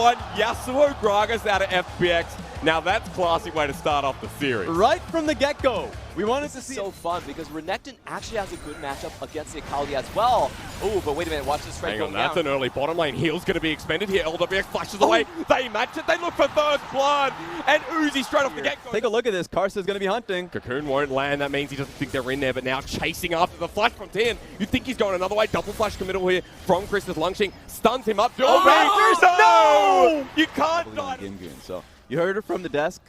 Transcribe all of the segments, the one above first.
1, Yasuo Gragas out of FPX. Now that's a classy way to start off the series. Right from the get-go. We wanted to see so fun because Renekton actually has a good matchup against the Akali as well. Oh, but wait a minute, watch this straight going That's down. an early bottom lane. Heal's going to be expended here. LWX flashes away. They match it. They look for first blood. And Uzi straight off the get-go. Take a look at this. Karsa's going to be hunting. Cocoon won't land. That means he doesn't think they're in there. But now chasing after the flash from Tian. You'd think he's going another way. Double flash to middle here from Chris as Lungshing stuns him up. No! You can't die. So you heard it from the desk.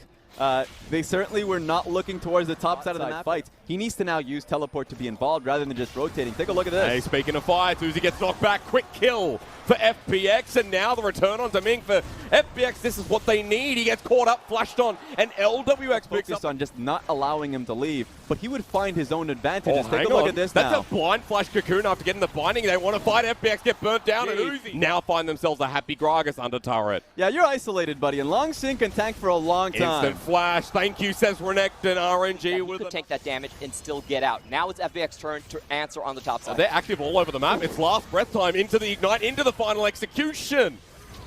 They certainly were not looking towards the top side of the map fights. He needs to now use teleport to be involved rather than just rotating. Take a look at this. Hey, speaking of fights, Uzi gets knocked back. Quick kill for FPX, and now the return on Zaming for FPX. This is what they need. He gets caught up, flashed on, and LWX picks up on just not allowing him to leave, but he would find his own advantages. Take a look at this now. That's a blind flash Cocoon after getting the binding. They want to fight FPX, get burnt down, and Uzi now find themselves a happy Gragas under turret. Yeah, you're isolated, buddy, and Longxing can tank for a long time. Instant flash. Thank you, says Renekton. RNG with could tank that damage and still get out. Now it's FPX's turn to answer on the top side. They're active all over the map. It's last breath time into the Ignite, into the final execution.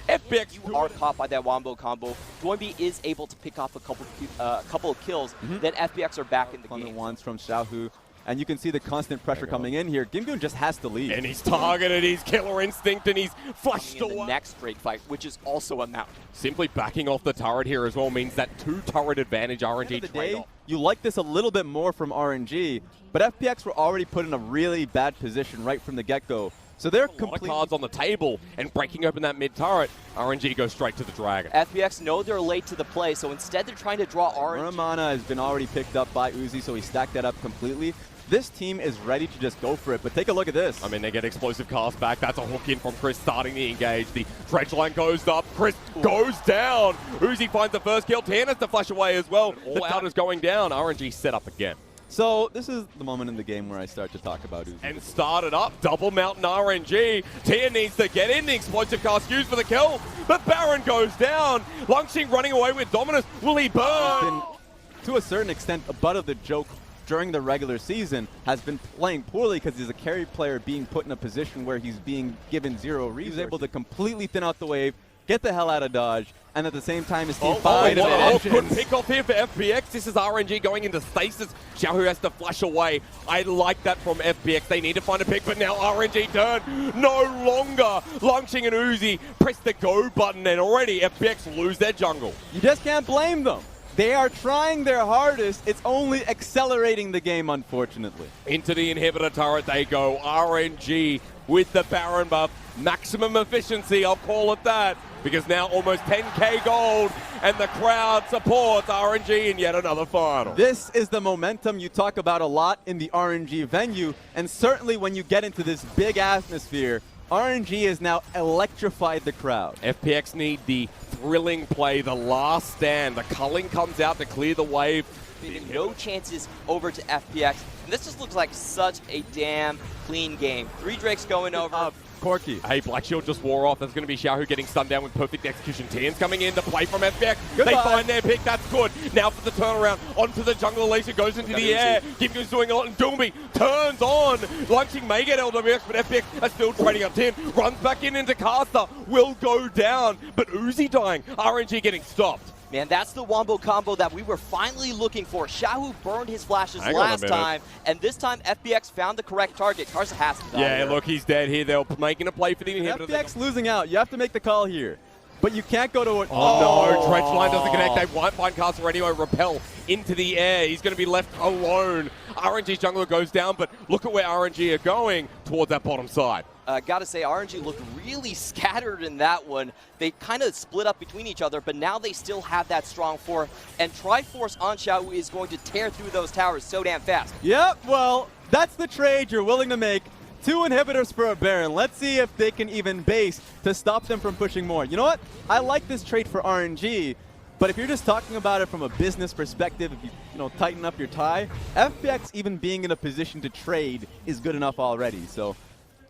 FPX, you are caught by that wombo combo. Doinby is able to pick off a couple of kills. Then FPX are back in the game. Ones from Xiaohu. And you can see the constant pressure coming in here. Gimgoon just has to leave. And he's targeted, he's killer instinct, and he's flushed away. The next straight fight, which is also a mountain. Simply backing off the turret here as well means that 2-turret advantage RNG trade-off. You like this a little bit more from RNG, but FPX were already put in a really bad position right from the get-go. So they're complete cards on the table, and breaking open that mid turret, RNG goes straight to the dragon. FPX know they're late to the play, so instead they're trying to draw RNG. Mana has been already picked up by Uzi, so he stacked that up completely. This team is ready to just go for it, but take a look at this. I mean, they get explosive cast back. That's a hook in from Chris starting the engage. The dredge line goes up. Chris goes down. Uzi finds the first kill. Tan has to flash away as well. All out is going down. RNG set up again. So this is the moment in the game where I start to talk about Uzi. And started up. Double Mountain RNG. Tian needs to get in. The explosive cast used for the kill. But Baron goes down. Lungxing running away with Dominus. Will he burn? To a certain extent, a butt of the joke during the regular season has been playing poorly because he's a carry player being put in a position where he's being given zero resources. He's able to completely thin out the wave, get the hell out of dodge, and at the same time his team finds good pick off here for FPX. This is RNG going into stasis. Xiaohu has to flash away. I like that from FPX. They need to find a pick, but now RNG turn no longer. Lungxing and Uzi press the go button, and already FPX lose their jungle. You just can't blame them. They are trying their hardest. It's only accelerating the game, unfortunately. Into the inhibitor turret they go. RNG with the Baron buff. Maximum efficiency, I'll call it that. Because now almost 10k gold, and the crowd supports RNG in yet another final. This is the momentum you talk about a lot in the RNG venue, and certainly when you get into this big atmosphere, RNG has now electrified the crowd. FPX need the thrilling play, the last stand. The culling comes out to clear the wave. No chances over to FPX. And this just looks like such a damn clean game. 3 Drakes going over. Corky. Hey, Black Shield just wore off. That's going to be Xiaohu getting stunned down with perfect execution. Tian's coming in to play from FPX. Goodbye. They find their pick. That's good. Now for the turnaround. Onto the jungle. Alicia goes into the air. Gimgoon's doing a lot. And Doomby turns on. Lungxing may get LWX, but FPX are still trading up. Tian runs back into Caster. Will go down. But Uzi dying. RNG getting stopped. Man, that's the wombo combo that we were finally looking for. Xiaohu burned his flashes last time, and this time FPX found the correct target. Karsa has to die. Yeah, look, he's dead here. They're making a play for the inhibitor. FPX losing out. You have to make the call here. But you can't go to it. Oh, no, Dredge line doesn't connect. They won't find Caster anyway. Repel into the air. He's going to be left alone. RNG's jungler goes down, but look at where RNG are going towards that bottom side. Gotta say, RNG looked really scattered in that one. They kind of split up between each other, but now they still have that strong fourth. And Triforce on Xiaohu is going to tear through those towers so damn fast. Yep, well, that's the trade you're willing to make. 2 inhibitors for a Baron. Let's see if they can even base to stop them from pushing more. You know what? I like this trade for RNG, but if you're just talking about it from a business perspective, if you tighten up your tie, FPX even being in a position to trade is good enough already. So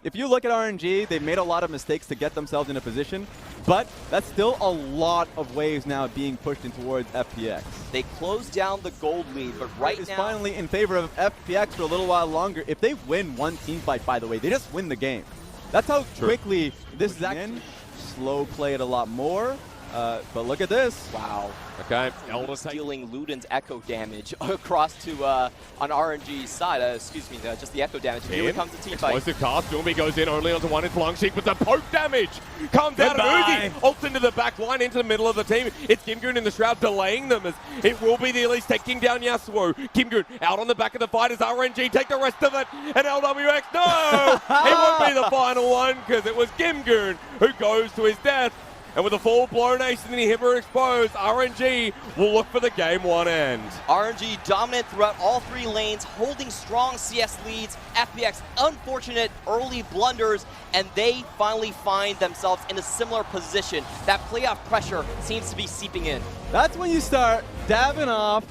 if you look at RNG, they've made a lot of mistakes to get themselves in a position, but that's still a lot of waves now being pushed in towards FPX. They closed down the gold lead, but right now is finally in favor of FPX for a little while longer. If they win one team fight, by the way, they just win the game. That's how quickly this is actually. slow play it a lot more. But look at this. Wow. Okay, Stealing Luden's echo damage across to on RNG's side. Excuse me, just the echo damage. Here comes the team fight. Explosive cast. Doomby goes in only onto one in Lungshik, but the poke damage comes out of Uzi. Ults into the back line, into the middle of the team. It's Kimgoon in the shroud, delaying them as it will be the Elise taking down Yasuo. Kimgoon out on the back of the fight as RNG take the rest of it. And LWX, no! It won't be the final one because it was Kimgoon who goes to his death. And with a full-blown ace and the inhibitor exposed, RNG will look for the game one end. RNG dominant throughout all 3 lanes, holding strong CS leads. FPX unfortunate early blunders, and they finally find themselves in a similar position. That playoff pressure seems to be seeping in. That's when you start dabbing off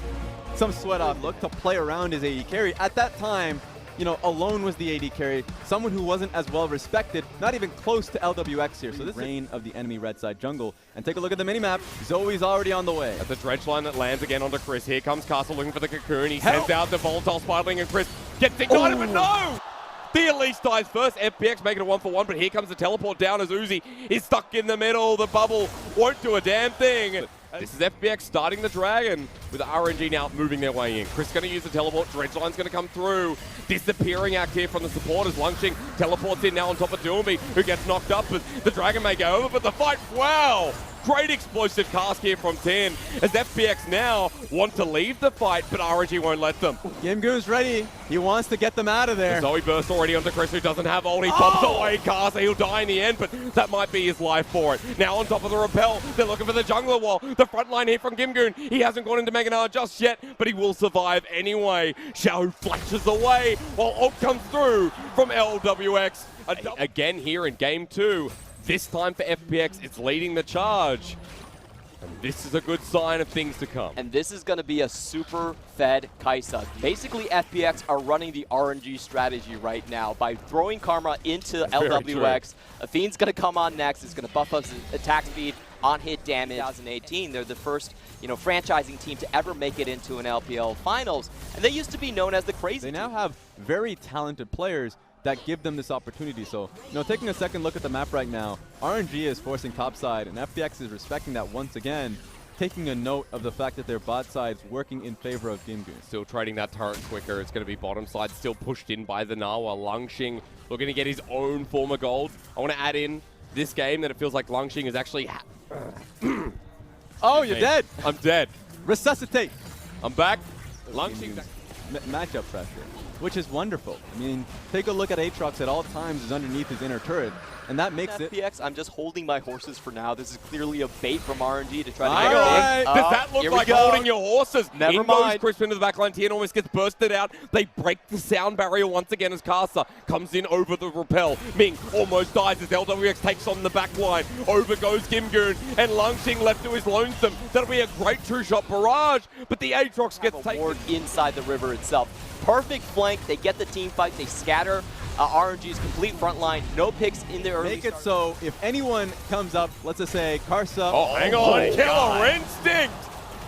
some sweat off. Look to play around his AD carry. At that time, you know, alone was the AD carry, someone who wasn't as well respected, not even close to LWX here. So this is reign of the enemy red side jungle. And take a look at the minimap. Zoe's already on the way. At the dredge line that lands again onto Chris. Here comes Castle looking for the cocoon. He sends out the volatile spiraling and Chris gets ignited, but no! The Elise dies first. FPX making a 1-for-1, but here comes the teleport down as Uzi is stuck in the middle. The bubble won't do a damn thing. This is FPX starting the Dragon with RNG now moving their way in. Chris going to use the teleport. Dredge line's going to come through. Disappearing act here from the supporters. Lungshing teleports in now on top of Doomby, who gets knocked up, but the Dragon may go over, but the fight, wow! Great explosive cast here from 10 as FPX now want to leave the fight, but RNG won't let them. Kimgoon's ready. He wants to get them out of there. Zoe bursts already onto Chris, who doesn't have ult. He pops away Kaza. He'll die in the end, but that might be his life for it. Now on top of the rappel, they're looking for the jungler wall. The front line here from Kimgoon. He hasn't gone into Mega Nara just yet, but he will survive anyway. Xiao flashes away while ult comes through from LWX. Again here in game 2. This time for FPX, it's leading the charge. And this is a good sign of things to come. And this is going to be a super fed Kaisa. Basically, FPX are running the RNG strategy right now by throwing Karma into LWX. Athene's going to come on next. It's going to buff up his attack speed, on-hit damage. 2018, they're the first, franchising team to ever make it into an LPL finals. And they used to be known as the crazy They now have very talented players that give them this opportunity. So, taking a second look at the map right now, RNG is forcing topside, and FPX is respecting that once again, taking a note of the fact that their bot side's working in favor of Kimgoon. Still trading that turret quicker. It's going to be bottom side, still pushed in by the Nawa. Lungshing looking to get his own form of gold. I want to add in this game that it feels like Lungshing is actually... Oh, you're dead! I'm dead. Resuscitate! I'm back. Lungshing matchup pressure, which is wonderful. I mean, take a look at Aatrox at all times is underneath his inner turret, and that makes FPX, I'm just holding my horses for now. This is clearly a bait from RNG to try to make it. Does that look like holding your horses? Never In mind. goes Crispin to the backline. Tien almost gets bursted out. They break the sound barrier once again as Kaza comes in over the rappel. Ming almost dies as LWX takes on the backline. Over goes Kimgoon, and Lungshing left to his lonesome. That'll be a great true shot barrage, but the Aatrox gets taken. Inside the river itself. Perfect flank. They get the team fight. They scatter RNG's complete front line. No picks in the early Make it so if anyone comes up, let's just say Karsa. Oh, hang on. Killer Instinct.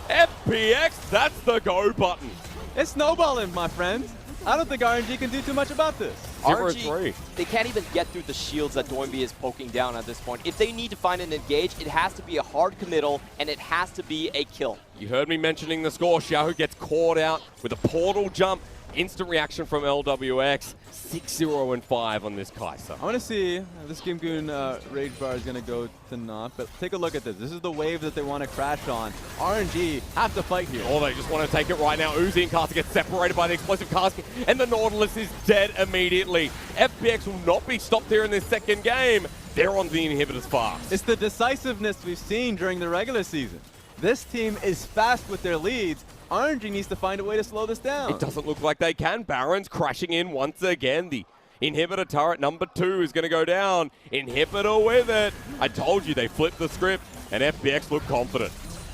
FPX, that's the go button. It's snowballing, my friends. I don't think RNG can do too much about this. RNG, they can't even get through the shields that Doinby is poking down at this point. If they need to find an engage, it has to be a hard committal, and it has to be a kill. You heard me mentioning the score. Xiao gets caught out with a portal jump. Instant reaction from LWX. 6-0-5 on this Kaisa. I want to see if this Kimgoon rage bar is going to go to naught, but take a look at this. This is the wave that they want to crash on. RNG have to fight here. Oh, they just want to take it right now. Uzi and Kaza get separated by the explosive casket, and the Nautilus is dead immediately. FPX will not be stopped here in this second game. They're on the inhibitors fast. It's the decisiveness we've seen during the regular season. This team is fast with their leads. RNG needs to find a way to slow this down. It doesn't look like they can. Baron's crashing in once again. The inhibitor turret number 2 is going to go down. Inhibitor with it. I told you they flipped the script, and FPX look confident.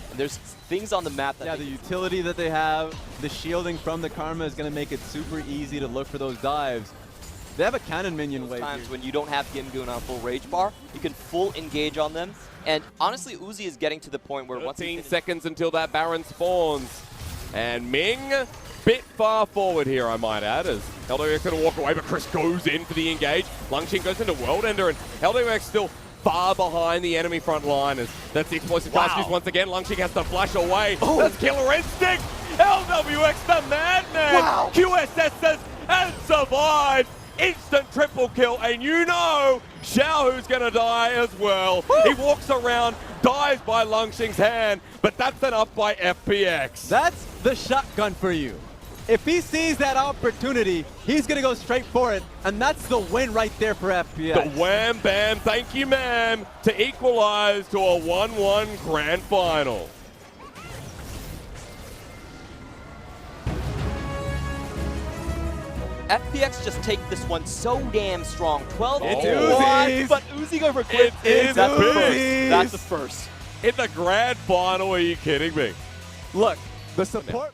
And there's things on the map that the utility that they have, the shielding from the Karma is going to make it super easy to look for those dives. They have a cannon minion wave. Times when you don't have Kimgoon on full rage bar, you can full engage on them. And honestly, Uzi is getting to the point where 13 seconds until that Baron spawns. And Ming, bit far forward here, I might add, as LWX going to walk away, but Chris goes in for the engage. Lungshing goes into World Ender, and LWX still far behind the enemy front liners. That's the explosive cast use once again. Lungshing has to flash away. That's Killer Instinct. LWX the madman. QSS and survived. Instant triple kill, and you know Xiaohu's gonna die as well. He walks around, dies by Lungshing's hand, but that's enough by FPX. That's the shotgun for you. If he sees that opportunity, he's gonna go straight for it, and that's the win right there for FPX. The wham bam, thank you ma'am, to equalize to a 1-1 grand final. FPX just take this one so damn strong. 12 It's quad, Uzi's. but Uzi over quick. It is That's the Uzi's. first. That's the first. In the grand final, are you kidding me? Look, the support.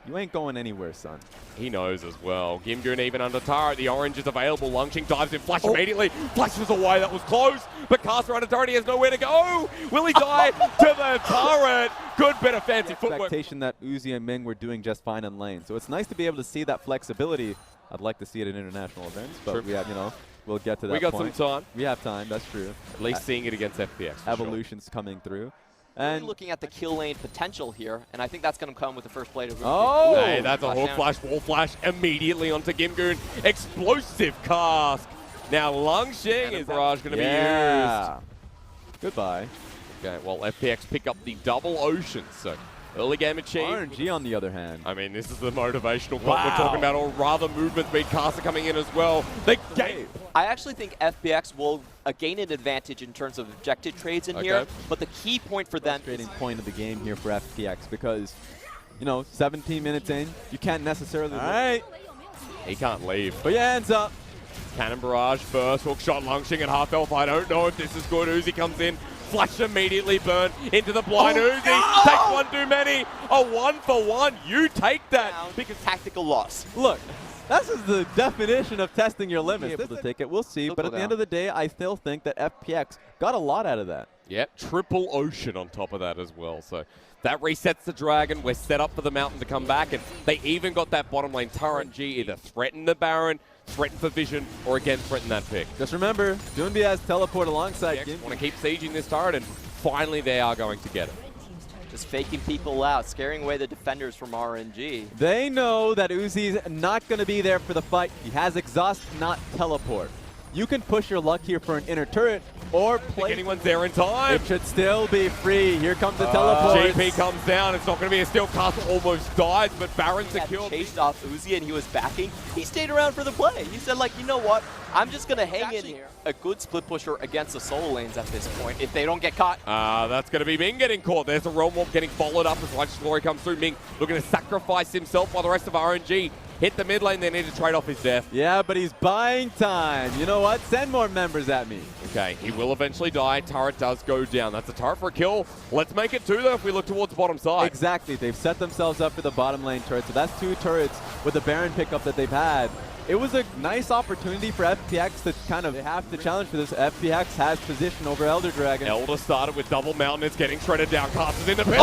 You ain't going anywhere, son. He knows as well. Gimgoon even under turret. The orange is available. Lungshing dives in, flash immediately. Flashes away. That was close. But Caster under turret, he has nowhere to go. Will he die to the turret? Good bit of fancy footwork. Expectation that Uzi and Ming were doing just fine in lane. So it's nice to be able to see that flexibility. I'd like to see it in international events, but we have, we'll get to that We got point. some time. We have time, that's true. At least seeing it against FPX. Evolution's coming through. Really And looking at the kill lane potential here, and I think that's going to come with the first blade of Uzi. Oh! Hey, that's a hook down. flash, wall flash immediately onto Gimgoon. Explosive cast. Now Lungshing is barrage going to be used. Goodbye. Okay, well FPX pick up the double ocean, so early game achieved. RNG on the other hand. I mean, this is the motivational part we're talking about, or rather movement speed. Caster coming in as well. The game. I actually think FPX will gain an advantage in terms of objective trades in here, but the key point for them Frustrating point of the game here for FPX because, 17 minutes in, you can't necessarily. All right. He can't leave. Put your hands up. Cannon barrage first, hook shot Lungshing at half health. I don't know if this is good. Uzi comes in, flash immediately, burn into the blind. Uzi takes one too many. A 1-for-1. You take that. because tactical loss. Look, this is the definition of testing your limits. Able Able to take it, we'll see. But at the end of the day, I still think that FPX got a lot out of that. Yep, triple ocean on top of that as well. So that resets the Dragon. We're set up for the Mountain to come back. And they even got that bottom lane RNG either threaten the Baron, threaten for vision, or again threaten that pick. Just remember, Doonby has teleport alongside FPX Gimby. want to keep sieging this turret, and finally they are going to get it. Just faking people out, scaring away the defenders from RNG. They know that Uzi's not going to be there for the fight. He has exhaust, not teleport. You can push your luck here for an inner turret or I think play. anyone's there in time. It should still be free. Here comes the teleport. GP comes down. It's not going to be a steal. Castle almost dies, but Baron He had secured. chased off Uzi and he was backing. He stayed around for the play. He said, like, you know what? I'm just going to hang in here. A good split pusher against the solo lanes at this point if they don't get caught. That's going to be Ming getting caught. There's a Realm Warp getting followed up as Righteous Glory comes through. Ming looking to sacrifice himself while the rest of RNG hit the mid lane. They need to trade off his death. Yeah, but he's buying time. You know what? Send more members at me. Okay, he will eventually die. Turret does go down. That's a turret for a kill. Let's make it two, though, if we look towards the bottom side. Exactly. They've set themselves up for the bottom lane turret. So that's 2 turrets with the Baron pickup that they've had. It was a nice opportunity for FPX to they have to challenge for this. FPX has position over Elder Dragon. Elder started with double mountain. It's getting shredded down. Caster's in the pit.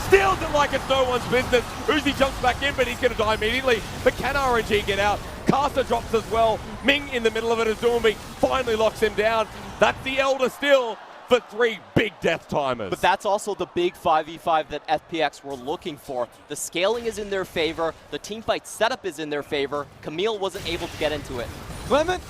Steals it like it's no one's business. Uzi jumps back in, but he's going to die immediately. But can RNG get out? Caster drops as well. Ming in the middle of it as Doomby finally locks him down. That's the Elder still for 3 big death timers. But that's also the big 5v5 that FPX were looking for. The scaling is in their favor. The teamfight setup is in their favor. Camille wasn't able to get into it. Clement,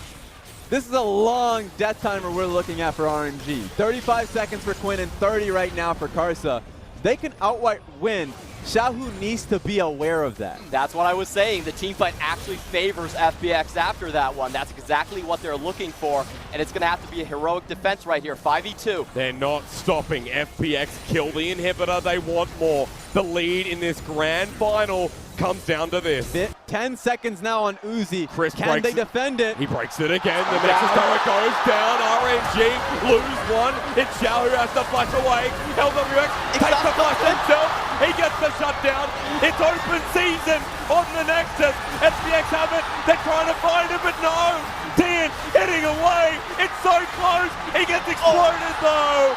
this is a long death timer we're looking at for RNG. 35 seconds for Quinn and 30 right now for Karsa. They can outright win. Xiaohu needs to be aware of that. That's what I was saying. The teamfight actually favors FPX after that one. That's exactly what they're looking for, and it's going to have to be a heroic defense right here. 5v2. They're not stopping. FPX kill the inhibitor. They want more. The lead in this grand final comes down to this. 10 seconds now on Uzi. Chris Can they breaks it. defend it? He breaks it again. The Nexus turret goes down. RNG lose one. It's Xiao who has to flash away. LWX takes the flash himself. He gets the shutdown. It's open season on the Nexus. FPX have it. They're trying to find it, but no. Tian getting away. It's so close. He gets exploded though.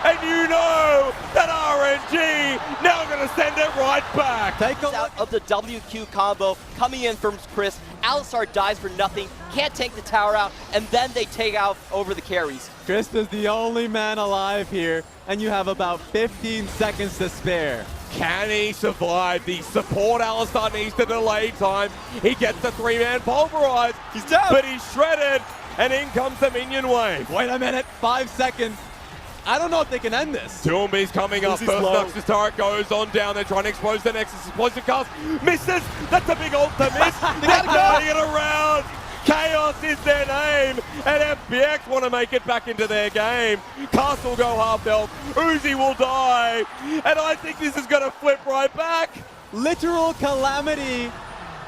And you know that RNG now going to send it right back. Take a Out look. of the WQ combo coming in from Chris. Alistar dies for nothing, can't take the tower out, and then they take out over the carries. Krista's the only man alive here, and you have about 15 seconds to spare. Can he survive? The support Alistar needs to delay time. He gets the 3-man pulverized. He's down. But he's shredded, and in comes the minion wave. Wait a minute, 5 seconds. I don't know if they can end this. Doomby's coming up. Uzi's First low. Nexus turret goes on down. They're trying to expose the Nexus. Explosive cast. Misses. That's a big ult to miss. They're turning it around. Chaos is their name. And FPX want to make it back into their game. Cast will go half health. Uzi will die. And I think this is going to flip right back. Literal calamity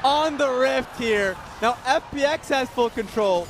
on the Rift here. Now FPX has full control.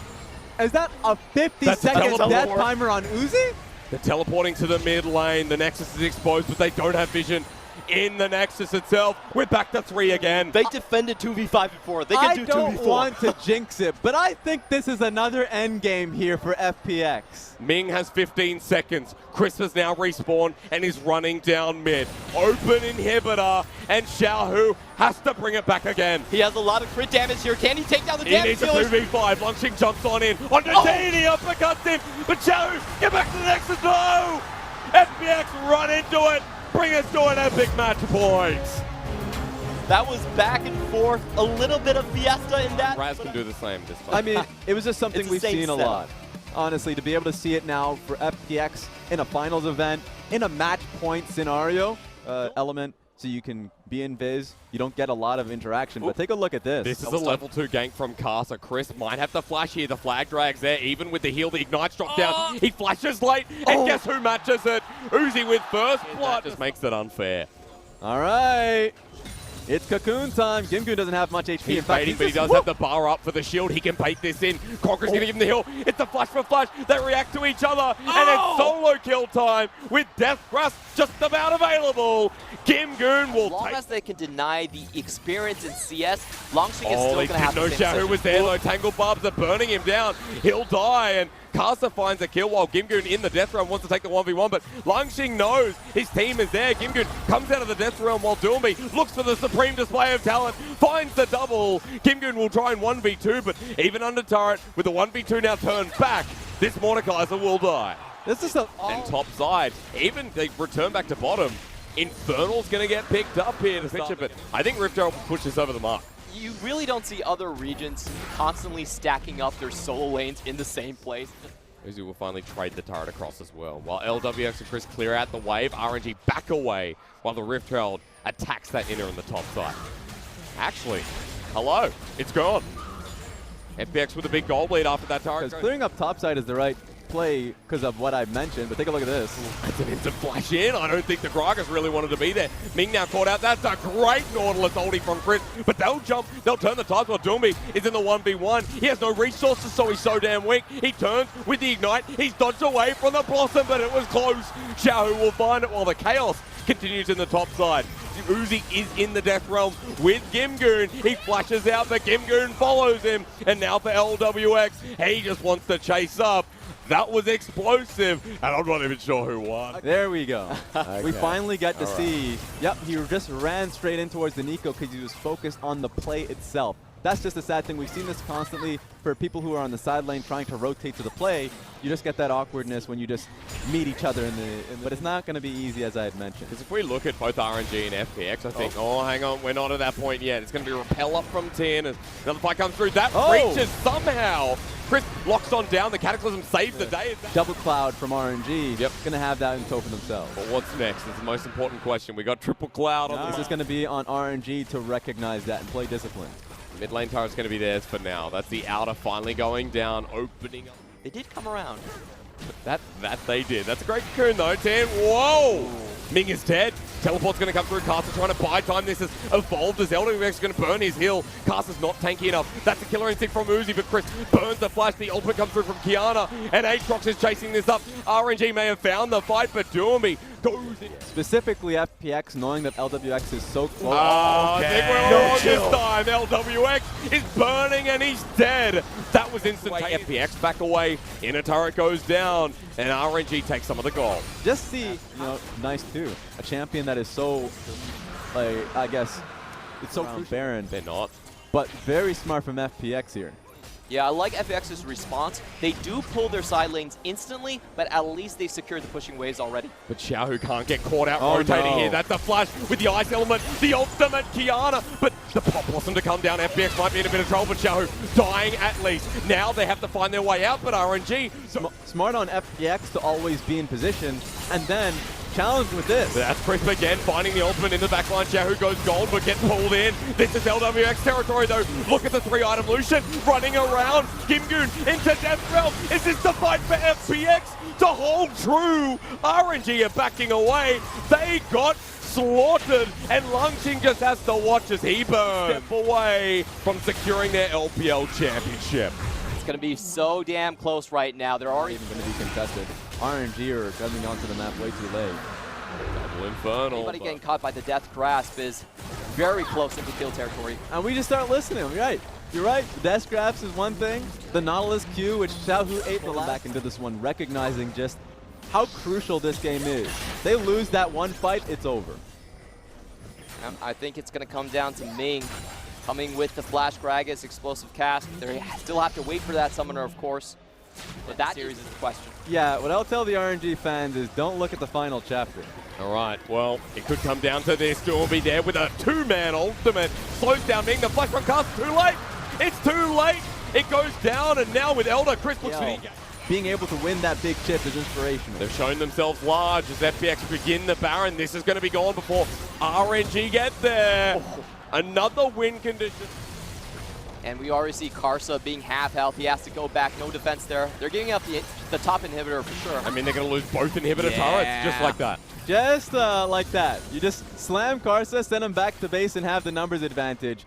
Is that a 50-second death timer on Uzi? They're teleporting to the mid lane. The Nexus is exposed, but they don't have vision in the Nexus itself. We're back to 3 again. They defended 2v5 before. They can do 2v4. I don't want to jinx it, but I think this is another end game here for FPX. Ming has 15 seconds. Chris has now respawned and is running down mid. Open inhibitor, and Xiaohu has to bring it back again. He has a lot of crit damage here. Can he take down the He damage needs a dealers? 2v5. Lungxing jumps on in. Onto Dean, he uppercuts him. But Xiaohu, get back to the Nexus. No! FPX run into it. Bring us to an epic match point. That was back and forth. A little bit of fiesta in that. Raz can do the same this time. I mean, it was just something It's the we've same seen a setup. lot. Honestly, to be able to see it now for FPX in a finals event, in a match point scenario element, so you can be in Viz. You don't get a lot of interaction, but take a look at this. This is a level 2 gank from Kaza. Chris might have to flash here. The flag drag's there. Even with the heal, the Ignite's dropped down. He flashes late, and guess who matches it? Uzi with first blood. That just makes it unfair. All right. It's Cocoon time. Gimgoon doesn't have much HP. He's in fact, baiting, but he does have the bar up for the shield. He can bait this in. Conqueror's going to give him the heal. It's a flash for flash. They react to each other, and it's solo kill time with Death Grasp just about available. Gimgoon will As long take... as they can deny the experience in CS, Longstreet is still they going to have didn't to know Xiaohu was there though. Tangled Barbs are burning him down. He'll die, and Kaza finds a kill while Gimgoon in the Death Realm wants to take the 1v1, but Lungxing knows his team is there. Gimgoon comes out of the Death Realm while Doomby looks for the supreme display of talent, finds the double. Gimgoon will try and 1v2, but even under turret, with the 1v2 now turned back, this Mordekaiser will die. This is a And top side, even they return back to bottom. Infernal's going to get picked up here to pitch it, but I think Rift Herald will push this over the mark. You really don't see other regions constantly stacking up their solo lanes in the same place. Uzi will finally trade the turret across as well. While LWX and Chris clear out the wave, RNG back away while the Rift Herald attacks that inner on the top side. Actually, hello, it's gone. FPX with a big goal lead after that turret. Because clearing up topside is the right play because of what I mentioned, but take a look at this. That's an instant flash in. I don't think the Gragas really wanted to be there. Ming now caught out. That's a great Nautilus ulti from Chris, but they'll jump. They'll turn the tides while Doomby is in the 1v1. He has no resources, so he's so damn weak. He turns with the Ignite. He's dodged away from the Blossom, but it was close. Xiaohu will find it while the Chaos continues in the top side. Uzi is in the Death Realm with Gimgoon. He flashes out, but Gimgoon follows him. And now for LWX, he just wants to chase up. That was explosive, and I'm not even sure who won. There we go. Okay. We finally got to All right. see, yep, he just ran straight in towards the Nico because he was focused on the play itself. That's just a sad thing. We've seen this constantly for people who are on the side lane trying to rotate to the play. You just get that awkwardness when you just meet each other but it's not going to be easy, as I had mentioned. Because if we look at both RNG and FPX, I think, oh, hang on, we're not at that point yet. It's going to be repel up from 10, and another fight comes through. That reaches somehow. Chris locks on down. The Cataclysm saves the day. Double Cloud from RNG. Yep. Going to have that in tow for themselves. But what's next? It's the most important question. We got Triple Cloud on This the is going to be on RNG to recognize that and play discipline. mid lane turret's going to be theirs for now. That's the outer finally going down, opening up. They did come around. That they did. That's a great cocoon though, 10. Whoa! Ming is dead. Teleport's going to come through. Caster trying to buy time. This has evolved as LWX is going to burn his heal. Caster's not tanky enough. That's a killer instinct from Uzi, but Chris burns the flash. The ultimate comes through from Kiana, and Aatrox is chasing this up. RNG may have found the fight, but Doomby goes in. Specifically FPX, knowing that LWX is so close. I think we're on this time. LWX is burning and he's dead. That was instantaneous. FPX back away. Inner turret goes down, and RNG takes some of the gold. Just see, nice too. A champion that is so, like, I guess, it's so Baron. They're not. but very smart from FPX here. Yeah, I like FPX's response. They do pull their side lanes instantly, but at least they secure the pushing waves already. But Xiaohu can't get caught out Oh, rotating no. here. That's the flash with the ice element, the ultimate Kiana. But the pop blossom to come down. FPX might be in a bit of trouble, but Xiaohu dying at least. Now they have to find their way out, but RNG. Smart on FPX to always be in position, and then challenge with this. That's Crisp again, finding the ultimate in the backline. Xiaohu goes gold, but gets pulled in. This is LWX territory, though. Look at the 3-item Lucian running around. Gimgoon into Death Realm. Is this the fight for FPX to hold true? RNG are backing away. They got slaughtered, and Lungting just has to watch as he burns. Step away from securing their LPL championship. It's going to be so damn close right now. They're already Even going to be contested. RNG are coming onto the map way too late. Double Infernal. Anybody getting caught by the Death Grasp is very close into kill territory. And we just start listening. You're right. You're right. Death Grasp is one thing. The Nautilus Q, which Xiaohu ate the last. Back into this one, recognizing just how crucial this game is. They lose that one fight, it's over. I think it's going to come down to Ming coming with the Flash Gragas explosive cast. They still have to wait for that summoner, of course. But that series is the question. Yeah, what I'll tell the RNG fans is don't look at the final chapter. All right, well, it could come down to this. Stormy there with a two-man ultimate. Slows down Ming. The flash from cast too late. It's too late. It goes down, and now with Elder, Chris looks for the engage. Being able to win that big chip is inspirational. They've shown themselves large as FPX begin the Baron. This is going to be gone before RNG get there. Another win condition. And we already see Karsa being half health. He has to go back. No defense there. They're giving up the top inhibitor for sure. I mean, they're going to lose both inhibitor turrets just like that. Just like that. You just slam Karsa, send him back to base, and have the numbers advantage.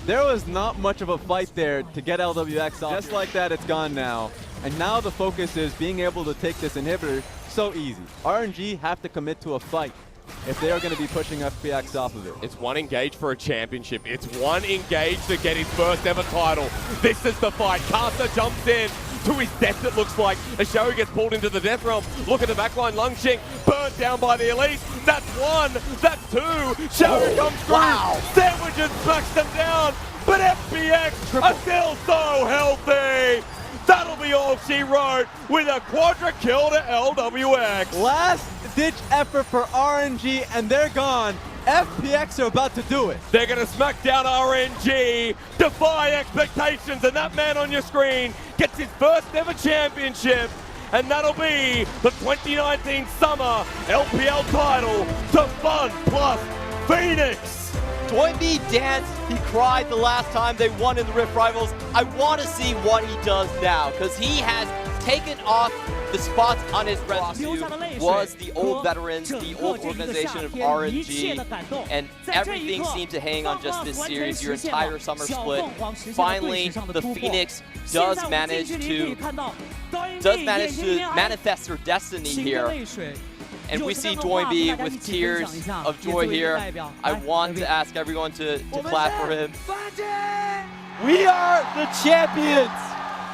There was not much of a fight there to get LWX off. Just like that, it's gone now. And now the focus is being able to take this inhibitor so easy. RNG have to commit to a fight if they are going to be pushing FPX off of it. It's one engage for a championship. It's one engage to get his first ever title. This is the fight. Kasa jumps in to his death, it looks like, as Xiaohu gets pulled into the death realm. Look at the backline. Lungting burnt down by the Elite. That's one. That's two. Xiaohu comes through. Wow. Sandwiches smacks them down. But FPX are still so healthy. That'll be all she wrote with a quadra kill to LWX. Last-ditch effort for RNG, and they're gone. FPX are about to do it. They're going to smack down RNG, defy expectations, and that man on your screen gets his first ever championship, and that'll be the 2019 Summer LPL title to Funplus Phoenix. Toynbee danced, he cried the last time they won in the Rift Rivals. I want to see what he does now, because he has taken off the spots on his resume. Was the old veterans, the old organization of RNG, and everything seemed to hang on just this series, your entire summer split. Finally, the Phoenix does manage to manifest their destiny here. And we see Toynbee with tears of joy here. I want to ask everyone to clap for him. We are the champions!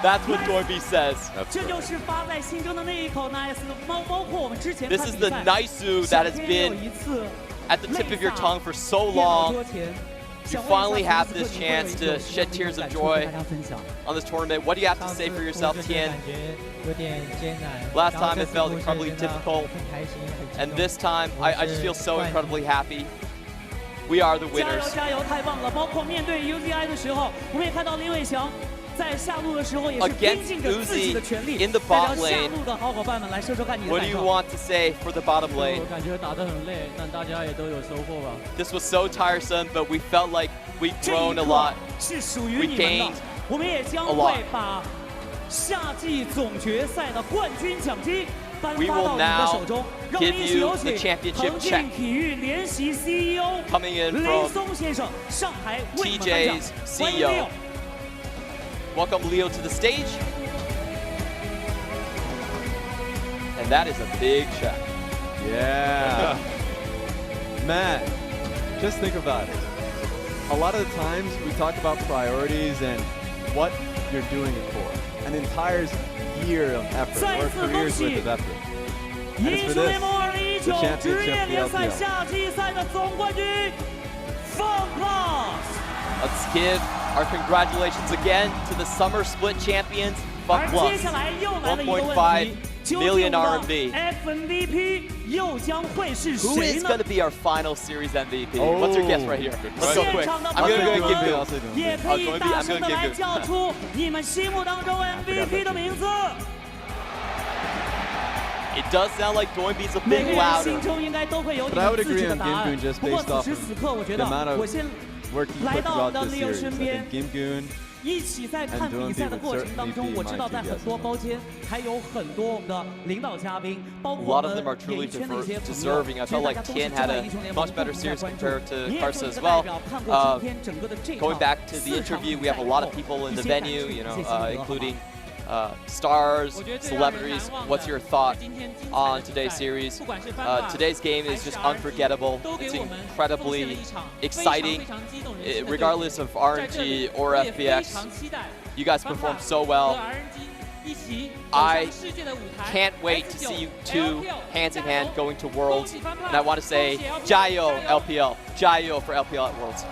That's what Toynbee says. This is the Naisu that has been at the tip of your tongue for so long. You finally have this chance to shed tears of joy on this tournament. What do you have to say for yourself, Tien? Last time it felt incredibly difficult, and this time I just feel so incredibly happy. We are the winners. Against Uzi in the bot lane, what do you want to say for the bottom lane? This was so tiresome, but we felt like we've grown a lot. We gained a lot. We will now give you the championship check. Coming in from TJ's CEO. Welcome Leo to the stage. And that is a big check. Yeah. Man, just think about it. A lot of the times we talk about priorities and what you're doing it for. An entire year of effort, or a career's worth of effort. And it's for this, the championship, the LPL. Let's give Our congratulations again to the Summer Split champions, Funplus. 1.5 million RMB. Who is going to be our final series MVP? What's your guess right here? Let's go quick. I'm going to go give you. I'm going to give you. It does sound like Doinby's a bit louder. But I would agree on Gimgoon just based off of the amount of work he put throughout this series. I think Gimgoon 一起在看比赛的过程当中，我知道在很多包间还有很多我们的领导嘉宾，包括我们演艺圈的一些朋友，其实大家都是知道英雄联盟的关注。你也可能在代表看过今天整个的这场 Going back to the interview, we have a lot of people in the venue, you know, including stars, celebrities. What's your thought on today's series? Today's game is just unforgettable. It's incredibly exciting, regardless of RNG or FPX. You guys performed so well. I can't wait to see you two hands in hand going to Worlds. And I want to say, 加油 LPL, 加油 for LPL at Worlds.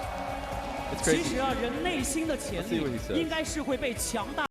It's crazy. 其实啊，人内心的潜力应该是会被强大。